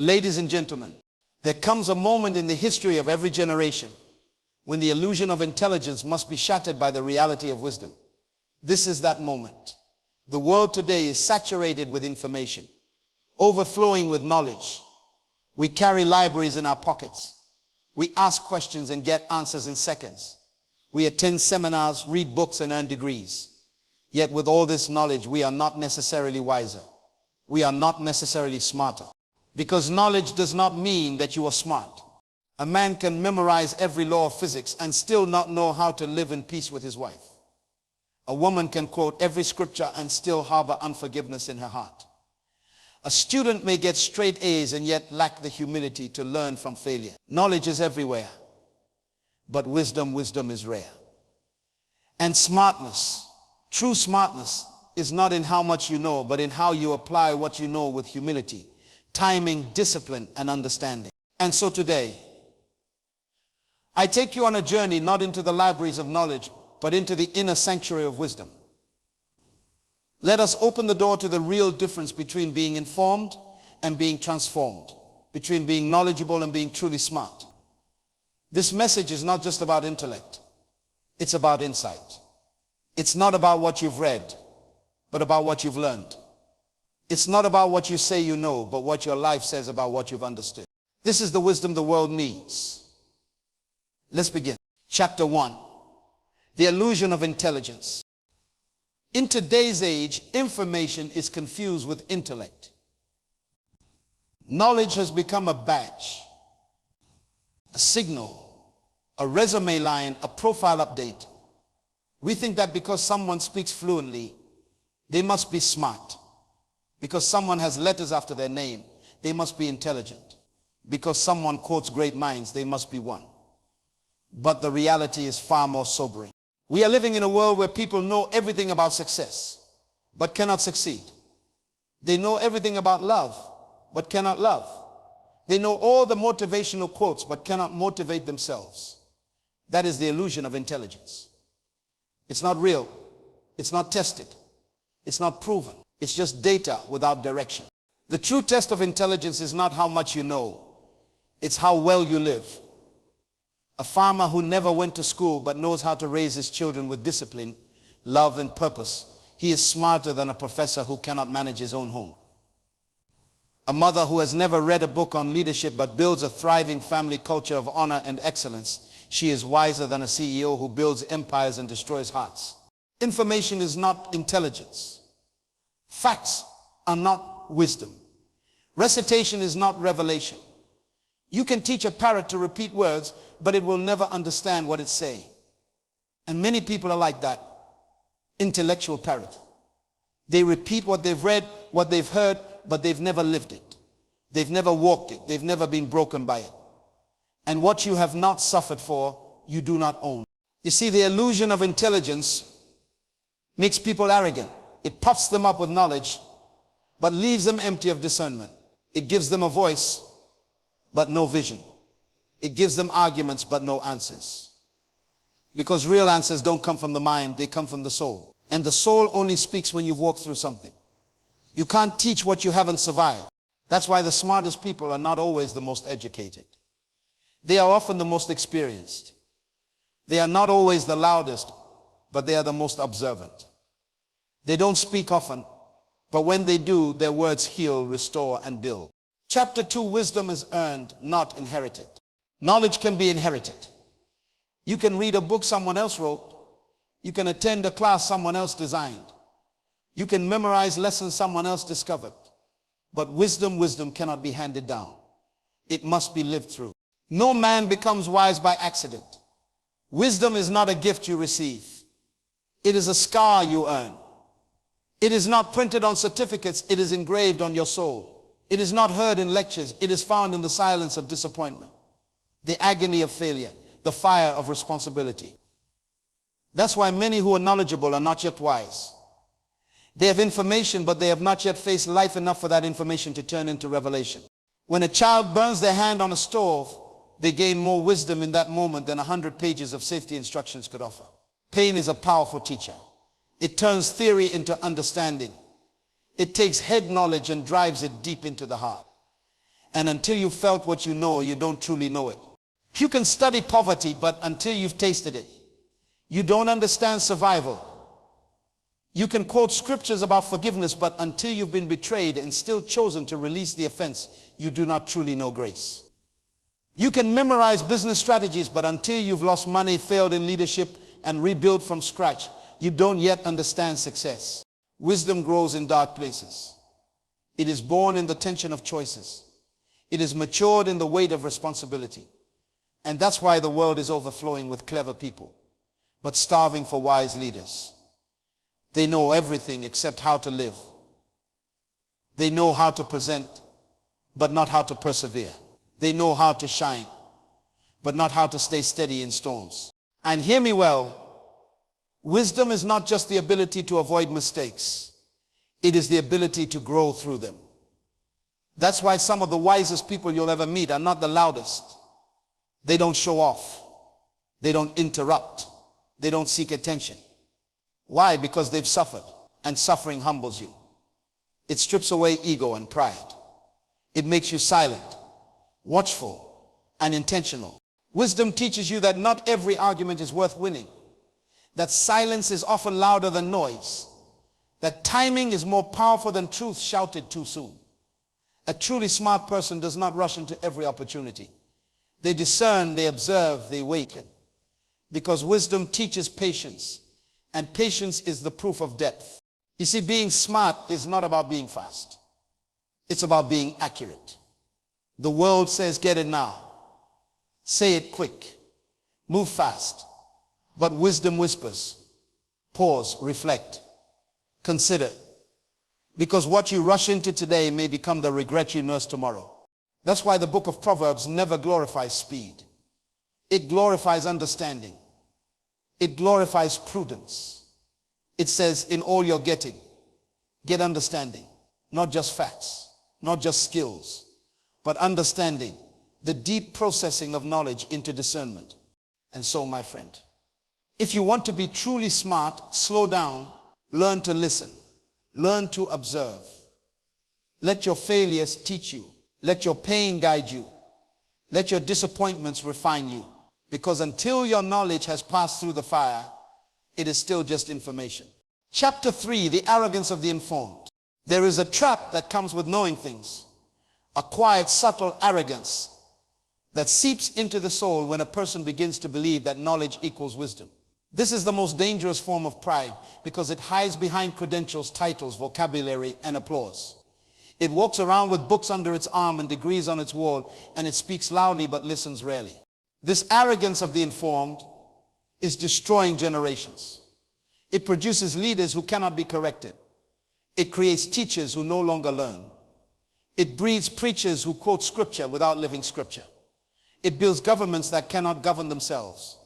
Ladies and gentlemen, there comes a moment in the history of every generation when the illusion of intelligence must be shattered by the reality of wisdom. This is that moment. The world today is saturated with information, overflowing with knowledge. We carry libraries in our pockets. We ask questions and get answers in seconds. We attend seminars, read books, and earn degrees. Yet with all this knowledge, we are not necessarily wiser. We are not necessarily smarter. Because knowledge does not mean that you are smart. A man can memorize every law of physics and still not know how to live in peace with his wife. A woman can quote every scripture and still harbor unforgiveness in her heart. A student may get straight A's and yet lack the humility to learn from failure. Knowledge is everywhere, but wisdom is rare. And smartness, true smartness, is not in how much you know, but in how you apply what you know with humility, timing, discipline, and understanding. And so today, I take you on a journey not into the libraries of knowledge, but into the inner sanctuary of wisdom. Let us open the door to the real difference between being informed and being transformed, between being knowledgeable and being truly smart. This message is not just about intellect. It's about insight. It's not about what you've read, but about what you've learned. It's not about what you say you know, but what your life says about what you've understood. This is the wisdom the world needs. Let's begin. Chapter 1. The illusion of intelligence. In today's age, information is confused with intellect. Knowledge has become a badge, a signal, a resume line, a profile update. We think that because someone speaks fluently, they must be smart. Because someone has letters after their name, they must be intelligent. Because someone quotes great minds, they must be one. But the reality is far more sobering. We are living in a world where people know everything about success, but cannot succeed. They know everything about love, but cannot love. They know all the motivational quotes, but cannot motivate themselves. That is the illusion of intelligence. It's not real. It's not tested. It's not proven. It's just data without direction. The true test of intelligence is not how much you know. It's how well you live. A farmer who never went to school but knows how to raise his children with discipline, love, and purpose, he is smarter than a professor who cannot manage his own home. A mother who has never read a book on leadership but builds a thriving family culture of honor and excellence, she is wiser than a CEO who builds empires and destroys hearts. Information is not intelligence. Facts are not wisdom. Recitation is not revelation. You can teach a parrot to repeat words, but it will never understand what it's saying. And many people are like that. Intellectual parrot. They repeat what they've read, what they've heard, but they've never lived it. They've never walked it. They've never been broken by it. And what you have not suffered for, you do not own. You see, the illusion of intelligence makes people arrogant. It puffs them up with knowledge, but leaves them empty of discernment. It gives them a voice, but no vision. It gives them arguments, but no answers. Because real answers don't come from the mind, they come from the soul. And the soul only speaks when you've walked through something. You can't teach what you haven't survived. That's why the smartest people are not always the most educated. They are often the most experienced. They are not always the loudest, but they are the most observant. They don't speak often, but when they do, their words heal, restore, and build. Chapter 2, wisdom is earned, not inherited. Knowledge can be inherited. You can read a book someone else wrote. You can attend a class someone else designed. You can memorize lessons someone else discovered. But wisdom cannot be handed down. It must be lived through. No man becomes wise by accident. Wisdom is not a gift you receive. It is a scar you earn. It is not printed on certificates, it is engraved on your soul. It is not heard in lectures, it is found in the silence of disappointment, the agony of failure, the fire of responsibility. That's why many who are knowledgeable are not yet wise. They have information, but they have not yet faced life enough for that information to turn into revelation. When a child burns their hand on a stove, they gain more wisdom in that moment than 100 pages of safety instructions could offer. Pain is a powerful teacher. It turns theory into understanding. It takes head knowledge and drives it deep into the heart. And until you felt what you know, you don't truly know it. You can study poverty, but until you've tasted it, you don't understand survival. You can quote scriptures about forgiveness, but until you've been betrayed and still chosen to release the offense, you do not truly know grace. You can memorize business strategies, but until you've lost money, failed in leadership, and rebuilt from scratch, you don't yet understand success. Wisdom grows in dark places. It is born in the tension of choices. It is matured in the weight of responsibility. And that's why the world is overflowing with clever people, but starving for wise leaders. They know everything except how to live. They know how to present, but not how to persevere. They know how to shine, but not how to stay steady in storms. And hear me well, wisdom is not just the ability to avoid mistakes. It is the ability to grow through them. That's why some of the wisest people you'll ever meet are not the loudest. They don't show off. They don't interrupt. They don't seek attention. Why? Because they've suffered, and suffering humbles you. It strips away ego and pride. It makes you silent, watchful, and intentional. Wisdom teaches you that not every argument is worth winning, that silence is often louder than noise, that timing is more powerful than truth shouted too soon. A truly smart person does not rush into every opportunity. They discern, they observe, they awaken. Because wisdom teaches patience, and patience is the proof of depth. You see, being smart is not about being fast. It's about being accurate. The world says, get it now. Say it quick. Move fast. But wisdom whispers, pause, reflect, consider. Because what you rush into today may become the regret you nurse tomorrow. That's why the book of Proverbs never glorifies speed. It glorifies understanding. It glorifies prudence. It says, in all you're getting, get understanding. Not just facts, not just skills, but understanding, the deep processing of knowledge into discernment. And so, my friend, if you want to be truly smart, slow down, learn to listen, learn to observe. Let your failures teach you. Let your pain guide you. Let your disappointments refine you. Because until your knowledge has passed through the fire, it is still just information. Chapter 3, the arrogance of the informed. There is a trap that comes with knowing things. A quiet, subtle arrogance that seeps into the soul when a person begins to believe that knowledge equals wisdom. This is the most dangerous form of pride because it hides behind credentials, titles, vocabulary, and applause. It walks around with books under its arm and degrees on its wall, and it speaks loudly but listens rarely. This arrogance of the informed is destroying generations. It produces leaders who cannot be corrected. It creates teachers who no longer learn. It breeds preachers who quote scripture without living scripture. It builds governments that cannot govern themselves.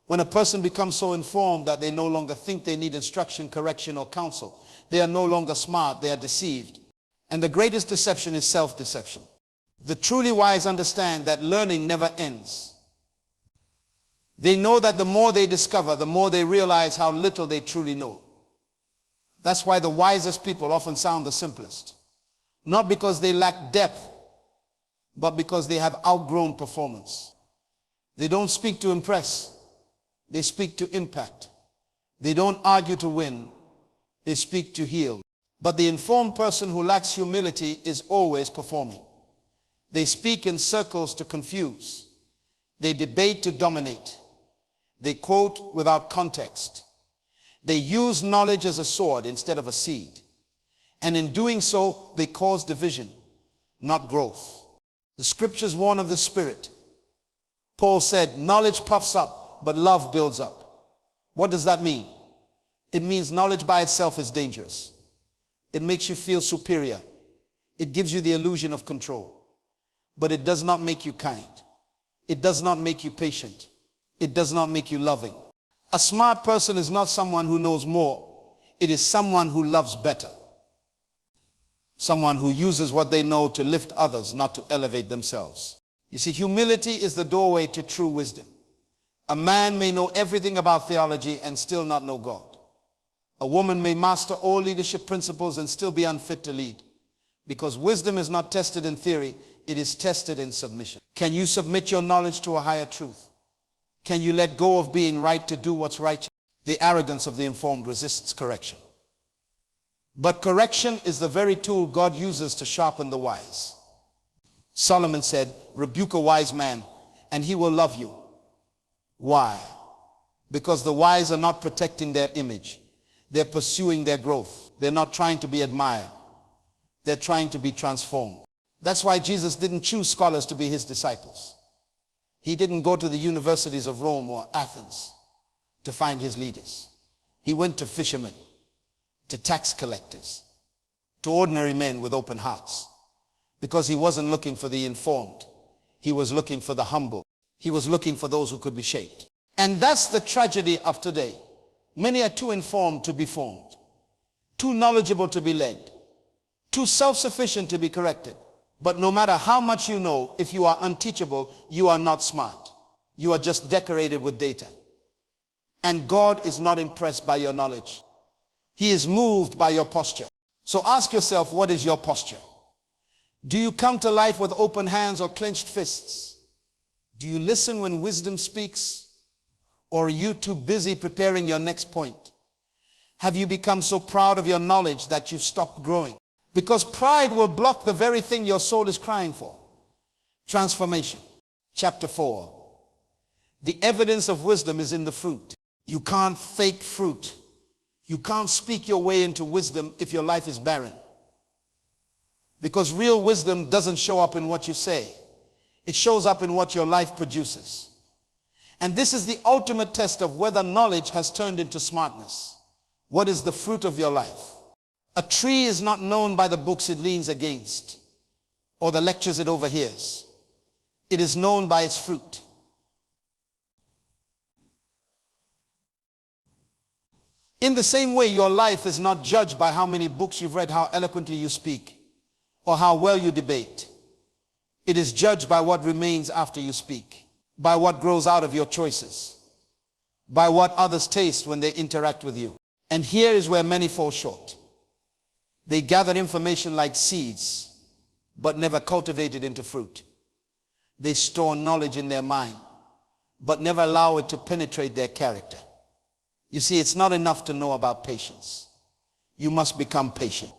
When a person becomes so informed that they no longer think they need instruction, correction, or counsel, they are no longer smart, they are deceived. And the greatest deception is self-deception. The truly wise understand that learning never ends. They know that the more they discover, the more they realize how little they truly know. That's why the wisest people often sound the simplest. Not because they lack depth, but because they have outgrown performance. They don't speak to impress. They speak to impact. They don't argue to win. They speak to heal. But the informed person who lacks humility is always performing. They speak in circles to confuse. They debate to dominate. They quote without context. They use knowledge as a sword instead of a seed. And in doing so, they cause division, not growth. The scriptures warn of the spirit. Paul said, knowledge puffs up, but love builds up. What does that mean? It means knowledge by itself is dangerous. It makes you feel superior. It gives you the illusion of control. But it does not make you kind. It does not make you patient. It does not make you loving. A smart person is not someone who knows more. It is someone who loves better. Someone who uses what they know to lift others, not to elevate themselves. You see, humility is the doorway to true wisdom. A man may know everything about theology and still not know God. A woman may master all leadership principles and still be unfit to lead. Because wisdom is not tested in theory, It is tested in submission. Can you submit your knowledge to a higher truth? Can you let go of being right to do what's righteous? The arrogance of the informed resists correction. But correction is the very tool God uses to sharpen the wise. Solomon said, rebuke a wise man and he will love you. Why? Because the wise are not protecting their image. They're pursuing their growth. They're not trying to be admired. They're trying to be transformed. That's why Jesus didn't choose scholars to be his disciples. He didn't go to the universities of Rome or Athens to find his leaders. He went to fishermen, to tax collectors, to ordinary men with open hearts. Because he wasn't looking for the informed. He was looking for the humble. He was looking for those who could be shaped. And that's the tragedy of today. Many are too informed to be formed, too knowledgeable to be led, too self-sufficient to be corrected. But no matter how much you know, if you are unteachable, you are not smart. You are just decorated with data. And God is not impressed by your knowledge. He is moved by your posture. So ask yourself, what is your posture? Do you come to life with open hands or clenched fists? Do you listen when wisdom speaks? Or are you too busy preparing your next point? Have you become so proud of your knowledge that you've stopped growing? Because pride will block the very thing your soul is crying for. Transformation. Chapter 4. The evidence of wisdom is in the fruit. You can't fake fruit. You can't speak your way into wisdom if your life is barren. Because real wisdom doesn't show up in what you say. It shows up in what your life produces. And this is the ultimate test of whether knowledge has turned into smartness. What is the fruit of your life? A tree is not known by the books it leans against or the lectures it overhears. It is known by its fruit. In the same way, your life is not judged by how many books you've read, how eloquently you speak, or how well you debate. It is judged by what remains after you speak, by what grows out of your choices, by what others taste when they interact with you. And here is where many fall short. They gather information like seeds, but never cultivate it into fruit. They store knowledge in their mind, but never allow it to penetrate their character. You see, it's not enough to know about patience. You must become patient.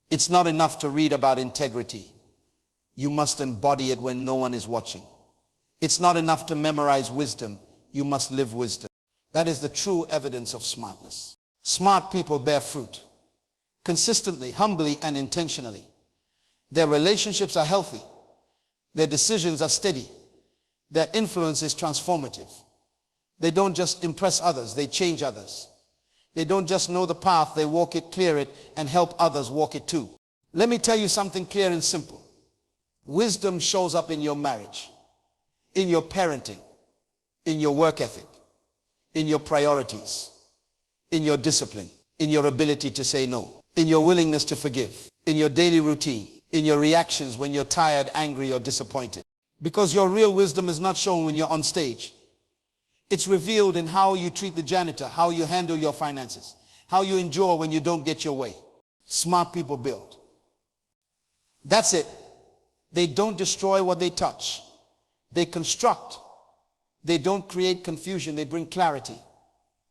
It's not enough to read about integrity. You must embody it when no one is watching. It's not enough to memorize wisdom. You must live wisdom. That is the true evidence of smartness. Smart people bear fruit. Consistently, humbly, and intentionally. Their relationships are healthy. Their decisions are steady. Their influence is transformative. They don't just impress others, they change others. They don't just know the path, they walk it, clear it, and help others walk it too. Let me tell you something clear and simple. Wisdom shows up in your marriage, in your parenting, in your work ethic, in your priorities, in your discipline, in your ability to say no, in your willingness to forgive, in your daily routine, in your reactions when you're tired, angry, or disappointed. Because your real wisdom is not shown when you're on stage. It's revealed in how you treat the janitor, how you handle your finances, how you endure when you don't get your way. Smart people build. That's it. They don't destroy what they touch. They construct. They don't create confusion, they bring clarity.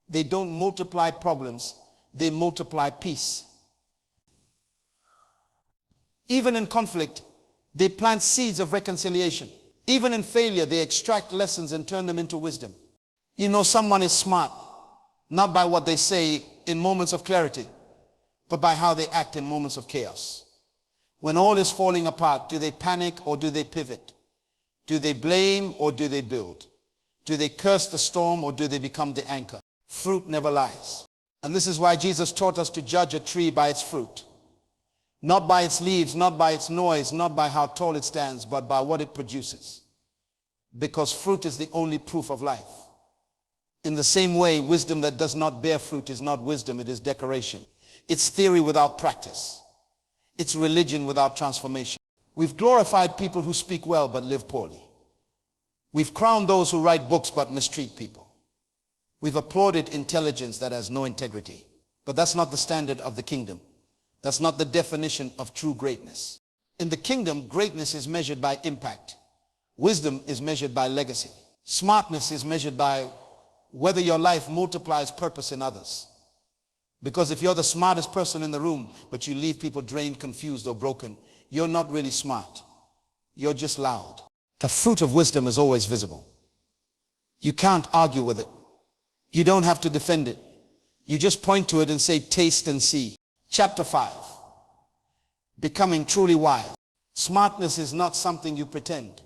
They don't multiply problems, they multiply peace. Even in conflict, they plant seeds of reconciliation. Even in failure, they extract lessons and turn them into wisdom. You know someone is smart, not by what they say in moments of clarity, but by how they act in moments of chaos. When all is falling apart, do they panic or do they pivot? Do they blame or do they build? Do they curse the storm or do they become the anchor? Fruit never lies. And this is why Jesus taught us to judge a tree by its fruit. Not by its leaves, not by its noise, not by how tall it stands, but by what it produces. Because fruit is the only proof of life. In the same way, wisdom that does not bear fruit is not wisdom, it is decoration. It's theory without practice. It's religion without transformation. We've glorified people who speak well but live poorly. We've crowned those who write books but mistreat people. We've applauded intelligence that has no integrity. But that's not the standard of the kingdom. That's not the definition of true greatness. In the kingdom, greatness is measured by impact. Wisdom is measured by legacy. Smartness is measured by whether your life multiplies purpose in others. Because if you're the smartest person in the room, but you leave people drained, confused, or broken, you're not really smart. You're just loud. The fruit of wisdom is always visible. You can't argue with it. You don't have to defend it. You just point to it and say, taste and see. Chapter 5. Becoming truly wise. Smartness is not something you pretend.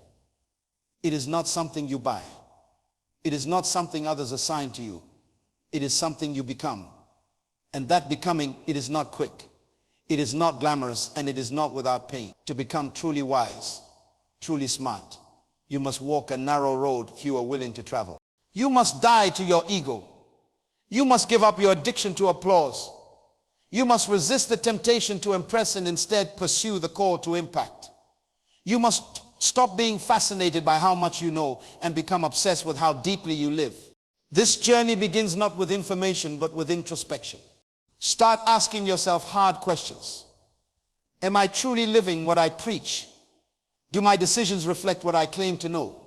It is not something you buy. It is not something others assign to you. It is something you become. And that becoming, it is not quick. It is not glamorous, and it is not without pain. To become truly wise, truly smart, you must walk a narrow road few are willing to travel. You must die to your ego. You must give up your addiction to applause. You must resist the temptation to impress and instead pursue the call to impact. You must stop being fascinated by how much you know and become obsessed with how deeply you live. This journey begins not with information but with introspection. Start asking yourself hard questions. Am I truly living what I preach? Do my decisions reflect what I claim to know?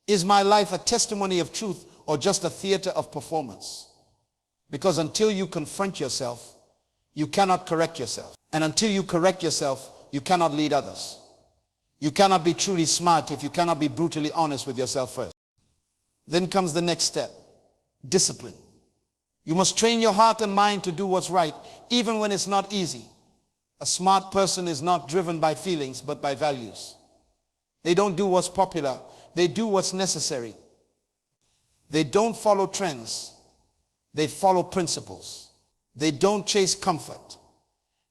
Is my life a testimony of truth or just a theater of performance? Because until you confront yourself, you cannot correct yourself. And until you correct yourself, you cannot lead others. You cannot be truly smart if you cannot be brutally honest with yourself first. Then comes the next step, discipline. You must train your heart and mind to do what's right, even when it's not easy. A smart person is not driven by feelings, but by values. They don't do what's popular. They do what's necessary. They don't follow trends. They follow principles. They don't chase comfort.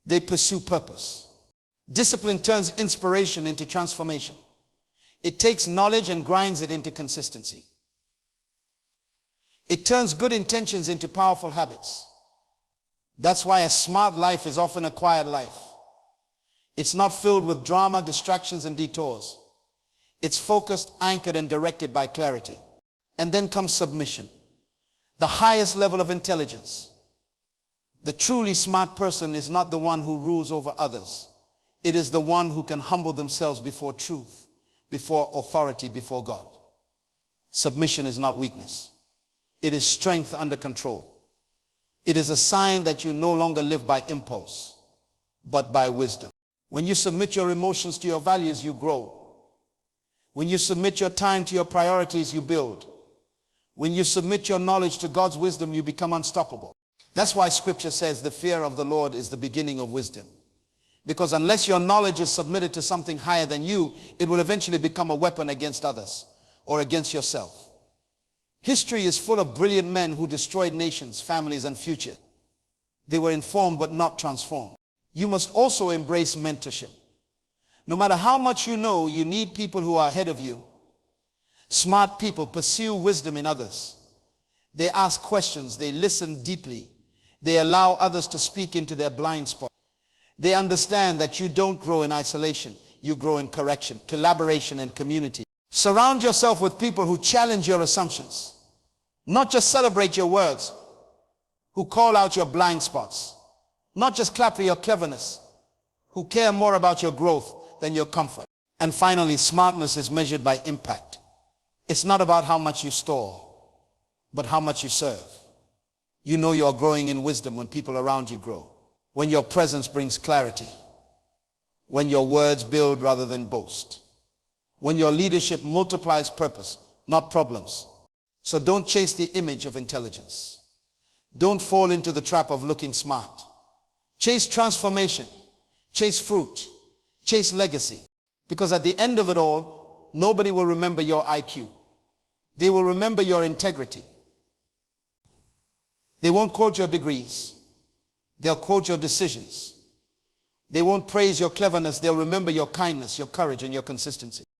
They pursue purpose. Discipline turns inspiration into transformation. It takes knowledge and grinds it into consistency. It turns good intentions into powerful habits. That's why a smart life is often a quiet life. It's not filled with drama, distractions, and detours. It's focused, anchored, and directed by clarity. And then comes submission, the highest level of intelligence. The truly smart person is not the one who rules over others. It is the one who can humble themselves before truth, before authority, before God. Submission is not weakness. It is strength under control. It is a sign that you no longer live by impulse, but by wisdom. When you submit your emotions to your values, you grow. When you submit your time to your priorities, you build. When you submit your knowledge to God's wisdom, you become unstoppable. That's why Scripture says the fear of the Lord is the beginning of wisdom. Because unless your knowledge is submitted to something higher than you, it will eventually become a weapon against others or against yourself. History is full of brilliant men who destroyed nations, families, and future. They were informed but not transformed. You must also embrace mentorship. No matter how much you know, you need people who are ahead of you. Smart people pursue wisdom in others. They ask questions. They listen deeply. They allow others to speak into their blind spot. They understand that you don't grow in isolation. You grow in correction, collaboration, and community. Surround yourself with people who challenge your assumptions, not just celebrate your words, who call out your blind spots, not just clap for your cleverness, who care more about your growth than your comfort. And finally, smartness is measured by impact. It's not about how much you store, but how much you serve. You know you're growing in wisdom when people around you grow, when your presence brings clarity, when your words build rather than boast, when your leadership multiplies purpose, not problems. So don't chase the image of intelligence. Don't fall into the trap of looking smart. Chase transformation, chase fruit, chase legacy. Because at the end of it all, nobody will remember your IQ. They will remember your integrity. They won't quote your degrees. They'll quote your decisions. They won't praise your cleverness. They'll remember your kindness, your courage, and your consistency.